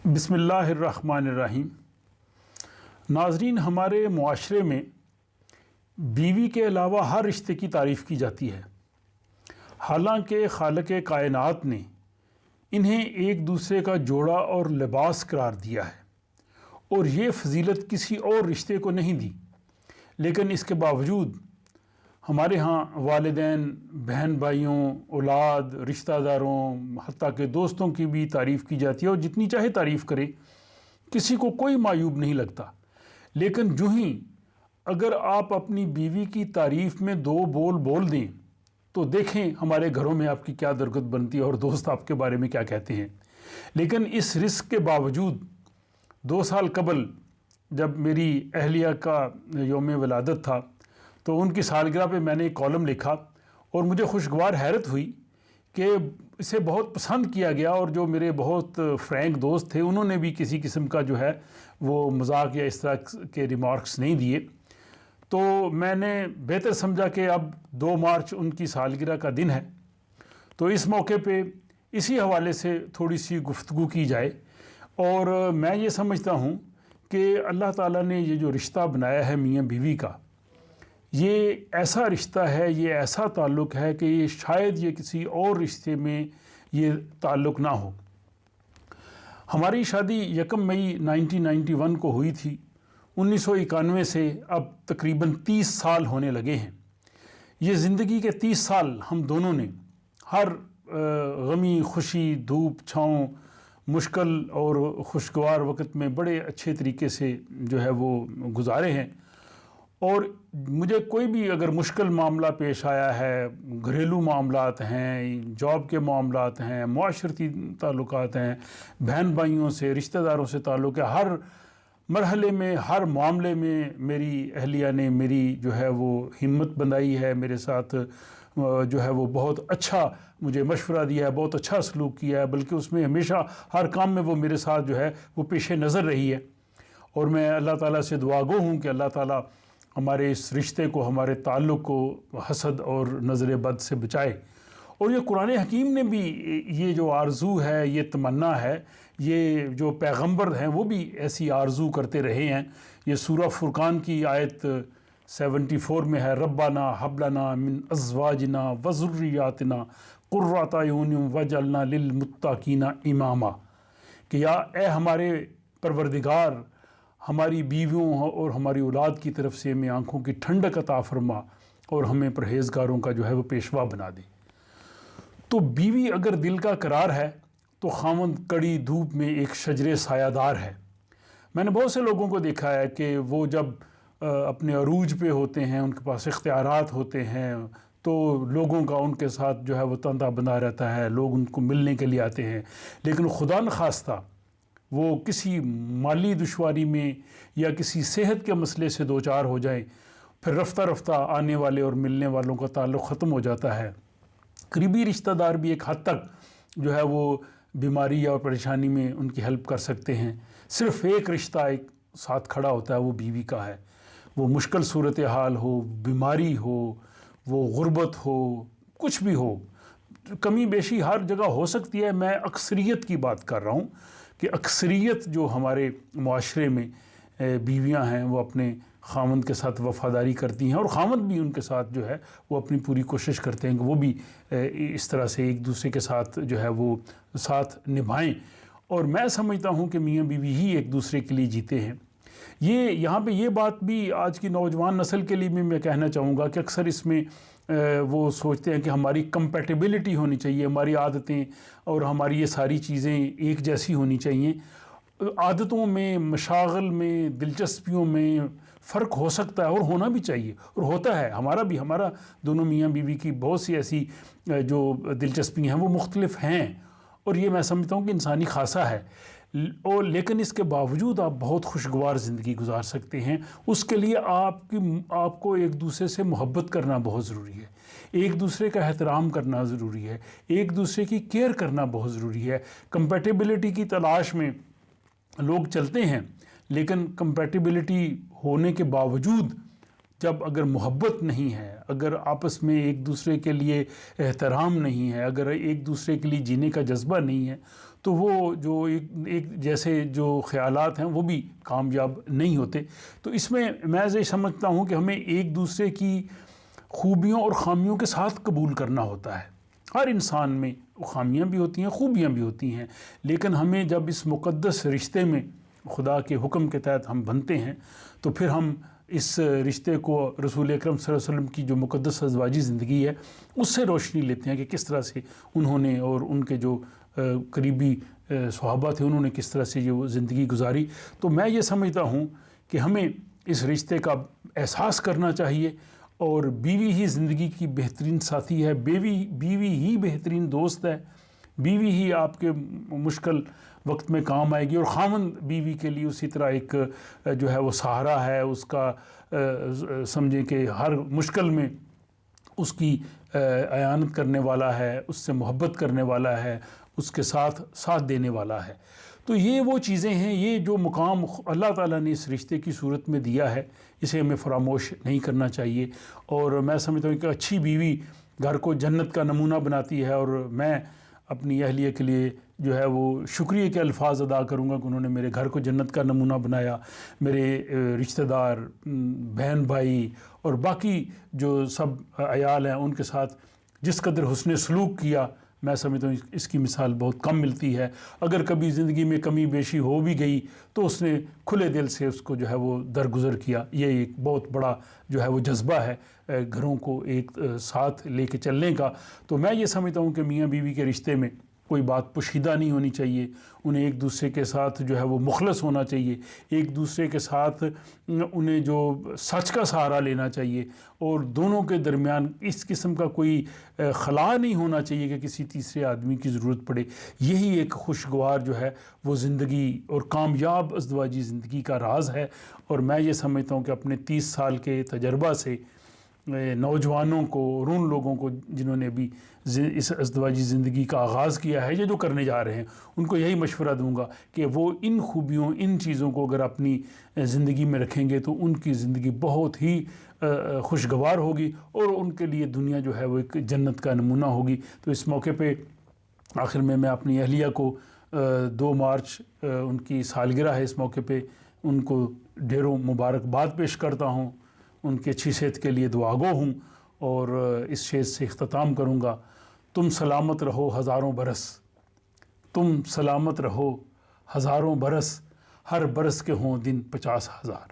بسم اللہ الرحمن الرحیم۔ ناظرین، ہمارے معاشرے میں بیوی کے علاوہ ہر رشتے کی تعریف کی جاتی ہے، حالانکہ خالق کائنات نے انہیں ایک دوسرے کا جوڑا اور لباس قرار دیا ہے اور یہ فضیلت کسی اور رشتے کو نہیں دی، لیکن اس کے باوجود ہمارے ہاں والدین، بہن بھائیوں، اولاد، رشتہ داروں، حتیٰ کہ دوستوں کی بھی تعریف کی جاتی ہے، اور جتنی چاہے تعریف کرے، کسی کو کوئی معیوب نہیں لگتا۔ لیکن جو ہی اگر آپ اپنی بیوی کی تعریف میں دو بول بول دیں تو دیکھیں ہمارے گھروں میں آپ کی کیا درگت بنتی ہے اور دوست آپ کے بارے میں کیا کہتے ہیں۔ لیکن اس رزق کے باوجود 2 سال قبل جب میری اہلیہ کا یوم ولادت تھا تو ان کی سالگرہ پہ میں نے ایک کالم لکھا اور مجھے خوشگوار حیرت ہوئی کہ اسے بہت پسند کیا گیا، اور جو میرے بہت فرینک دوست تھے انہوں نے بھی کسی قسم کا جو ہے وہ مذاق یا اس طرح کے ریمارکس نہیں دیے۔ تو میں نے بہتر سمجھا کہ اب 2 مارچ ان کی سالگرہ کا دن ہے، تو اس موقع پہ اسی حوالے سے تھوڑی سی گفتگو کی جائے۔ اور میں یہ سمجھتا ہوں کہ اللہ تعالیٰ نے یہ جو رشتہ بنایا ہے میاں بیوی کا، یہ ایسا رشتہ ہے، یہ ایسا تعلق ہے کہ یہ شاید یہ کسی اور رشتے میں یہ تعلق نہ ہو۔ ہماری شادی 1 مئی 1991 کو ہوئی تھی۔ 1991 سے اب تقریباً 30 سال ہونے لگے ہیں۔ یہ زندگی کے 30 سال ہم دونوں نے ہر غمی، خوشی، دھوپ چھاؤں، مشکل اور خوشگوار وقت میں بڑے اچھے طریقے سے جو ہے وہ گزارے ہیں۔ اور مجھے کوئی بھی اگر مشکل معاملہ پیش آیا ہے، گھریلو معاملات ہیں، جاب کے معاملات ہیں، معاشرتی تعلقات ہیں، بہن بھائیوں سے، رشتہ داروں سے تعلق ہے، ہر مرحلے میں، ہر معاملے میں میری اہلیہ نے میری جو ہے وہ ہمت بندھائی ہے، میرے ساتھ جو ہے وہ بہت اچھا مجھے مشورہ دیا ہے، بہت اچھا سلوک کیا ہے، بلکہ اس میں ہمیشہ ہر کام میں وہ میرے ساتھ جو ہے وہ پیش نظر رہی ہے۔ اور میں اللہ تعالیٰ سے دعا گو ہوں کہ اللہ تعالیٰ ہمارے اس رشتے کو، ہمارے تعلق کو حسد اور نظر بد سے بچائے۔ اور یہ قرآن حکیم نے بھی یہ جو آرزو ہے، یہ تمنا ہے، یہ جو پیغمبر ہیں وہ بھی ایسی آرزو کرتے رہے ہیں۔ یہ سورہ فرقان کی آیت 74 میں ہے، ربنا حب لنا من ازواجنا وذریاتنا قرۃ اعین واجعلنا للمتقین اماما، کہ یا اے ہمارے پروردگار، ہماری بیویوں اور ہماری اولاد کی طرف سے ہمیں آنکھوں کی ٹھنڈک عطا فرما اور ہمیں پرہیزگاروں کا جو ہے وہ پیشوا بنا دے۔ تو بیوی اگر دل کا قرار ہے تو خاوند کڑی دھوپ میں ایک شجر سایہ دار ہے۔ میں نے بہت سے لوگوں کو دیکھا ہے کہ وہ جب اپنے عروج پہ ہوتے ہیں، ان کے پاس اختیارات ہوتے ہیں، تو لوگوں کا ان کے ساتھ جو ہے وہ تنتا بندھا رہتا ہے، لوگ ان کو ملنے کے لیے آتے ہیں، لیکن خدا نخواستہ وہ کسی مالی دشواری میں یا کسی صحت کے مسئلے سے دوچار ہو جائیں، پھر رفتہ رفتہ آنے والے اور ملنے والوں کا تعلق ختم ہو جاتا ہے۔ قریبی رشتہ دار بھی ایک حد تک جو ہے وہ بیماری یا پریشانی میں ان کی ہیلپ کر سکتے ہیں۔ صرف ایک رشتہ ایک ساتھ کھڑا ہوتا ہے، وہ بیوی کا ہے۔ وہ مشکل صورتحال ہو، بیماری ہو، وہ غربت ہو، کچھ بھی ہو، کمی بیشی ہر جگہ ہو سکتی ہے۔ میں اکثریت کی بات کر رہا ہوں کہ اکثریت جو ہمارے معاشرے میں بیویاں ہیں وہ اپنے خاوند کے ساتھ وفاداری کرتی ہیں، اور خاوند بھی ان کے ساتھ جو ہے وہ اپنی پوری کوشش کرتے ہیں کہ وہ بھی اس طرح سے ایک دوسرے کے ساتھ جو ہے وہ ساتھ نبھائیں۔ اور میں سمجھتا ہوں کہ میاں بیوی ہی ایک دوسرے کے لیے جیتے ہیں۔ یہ یہاں پہ یہ بات بھی آج کی نوجوان نسل کے لیے بھی میں کہنا چاہوں گا کہ اکثر اس میں وہ سوچتے ہیں کہ ہماری کمپیٹیبلٹی ہونی چاہیے، ہماری عادتیں اور ہماری یہ ساری چیزیں ایک جیسی ہونی چاہیے۔ عادتوں میں، مشاغل میں، دلچسپیوں میں فرق ہو سکتا ہے اور ہونا بھی چاہیے، اور ہوتا ہے۔ ہمارا دونوں میاں بیوی کی بہت سی ایسی جو دلچسپیاں ہیں وہ مختلف ہیں، اور یہ میں سمجھتا ہوں کہ انسانی خاصہ ہے۔ اور لیکن اس کے باوجود آپ بہت خوشگوار زندگی گزار سکتے ہیں۔ اس کے لیے آپ کو ایک دوسرے سے محبت کرنا بہت ضروری ہے، ایک دوسرے کا احترام کرنا ضروری ہے، ایک دوسرے کی کیئر کرنا بہت ضروری ہے۔ کمپیٹیبلٹی کی تلاش میں لوگ چلتے ہیں، لیکن کمپیٹیبلٹی ہونے کے باوجود جب اگر محبت نہیں ہے، اگر آپس میں ایک دوسرے کے لیے احترام نہیں ہے، اگر ایک دوسرے کے لیے جینے کا جذبہ نہیں ہے، تو وہ جو ایک جیسے جو خیالات ہیں وہ بھی کامیاب نہیں ہوتے۔ تو اس میں یہ سمجھتا ہوں کہ ہمیں ایک دوسرے کی خوبیوں اور خامیوں کے ساتھ قبول کرنا ہوتا ہے۔ ہر انسان میں خامیاں بھی ہوتی ہیں، خوبیاں بھی ہوتی ہیں، لیکن ہمیں جب اس مقدس رشتے میں خدا کے حکم کے تحت ہم بنتے ہیں تو پھر ہم اس رشتے کو رسول اکرم صلی اللہ علیہ وسلم کی جو مقدس ازدواجی زندگی ہے اس سے روشنی لیتے ہیں کہ کس طرح سے انہوں نے اور ان کے جو قریبی صحابہ تھے انہوں نے کس طرح سے یہ وہ زندگی گزاری۔ تو میں یہ سمجھتا ہوں کہ ہمیں اس رشتے کا احساس کرنا چاہیے، اور بیوی ہی زندگی کی بہترین ساتھی ہے، بیوی ہی بہترین دوست ہے، بیوی ہی آپ کے مشکل وقت میں کام آئے گی، اور خاوند بیوی کے لیے اسی طرح ایک جو ہے وہ سہارا ہے، اس کا سمجھیں کہ ہر مشکل میں اس کی اعانت کرنے والا ہے، اس سے محبت کرنے والا ہے، اس کے ساتھ دینے والا ہے۔ تو یہ وہ چیزیں ہیں، یہ جو مقام اللہ تعالیٰ نے اس رشتے کی صورت میں دیا ہے اسے ہمیں فراموش نہیں کرنا چاہیے۔ اور میں سمجھتا ہوں کہ اچھی بیوی گھر کو جنت کا نمونہ بناتی ہے، اور میں اپنی اہلیہ کے لیے جو ہے وہ شکریہ کے الفاظ ادا کروں گا کہ انہوں نے میرے گھر کو جنت کا نمونہ بنایا۔ میرے رشتہ دار، بہن بھائی اور باقی جو سب عیال ہیں ان کے ساتھ جس قدر حسن سلوک کیا، میں سمجھتا ہوں اس کی مثال بہت کم ملتی ہے۔ اگر کبھی زندگی میں کمی بیشی ہو بھی گئی تو اس نے کھلے دل سے اس کو جو ہے وہ درگزر کیا۔ یہ ایک بہت بڑا جو ہے وہ جذبہ ہے گھروں کو ایک ساتھ لے کے چلنے کا۔ تو میں یہ سمجھتا ہوں کہ میاں بیوی کے رشتے میں کوئی بات پوشیدہ نہیں ہونی چاہیے، انہیں ایک دوسرے کے ساتھ جو ہے وہ مخلص ہونا چاہیے، ایک دوسرے کے ساتھ انہیں جو سچ کا سہارا لینا چاہیے، اور دونوں کے درمیان اس قسم کا کوئی خلا نہیں ہونا چاہیے کہ کسی تیسرے آدمی کی ضرورت پڑے۔ یہی ایک خوشگوار جو ہے وہ زندگی اور کامیاب ازدواجی زندگی کا راز ہے۔ اور میں یہ سمجھتا ہوں کہ اپنے 30 سال کے تجربہ سے نوجوانوں کو اور ان لوگوں کو جنہوں نے ابھی اس ازدواجی زندگی کا آغاز کیا ہے یا جو کرنے جا رہے ہیں، ان کو یہی مشورہ دوں گا کہ وہ ان خوبیوں، ان چیزوں کو اگر اپنی زندگی میں رکھیں گے تو ان کی زندگی بہت ہی خوشگوار ہوگی، اور ان کے لیے دنیا جو ہے وہ ایک جنت کا نمونہ ہوگی۔ تو اس موقع پہ آخر میں اپنی اہلیہ کو 2 مارچ ان کی سالگرہ ہے، اس موقع پہ ان کو ڈھیروں مبارکباد پیش کرتا ہوں، ان کی اچھی صحت کے لیے دعا گو ہوں، اور اس شعر سے اختتام کروں گا: تم سلامت رہو ہزاروں برس، تم سلامت رہو ہزاروں برس، ہر برس کے ہوں دن 50,000۔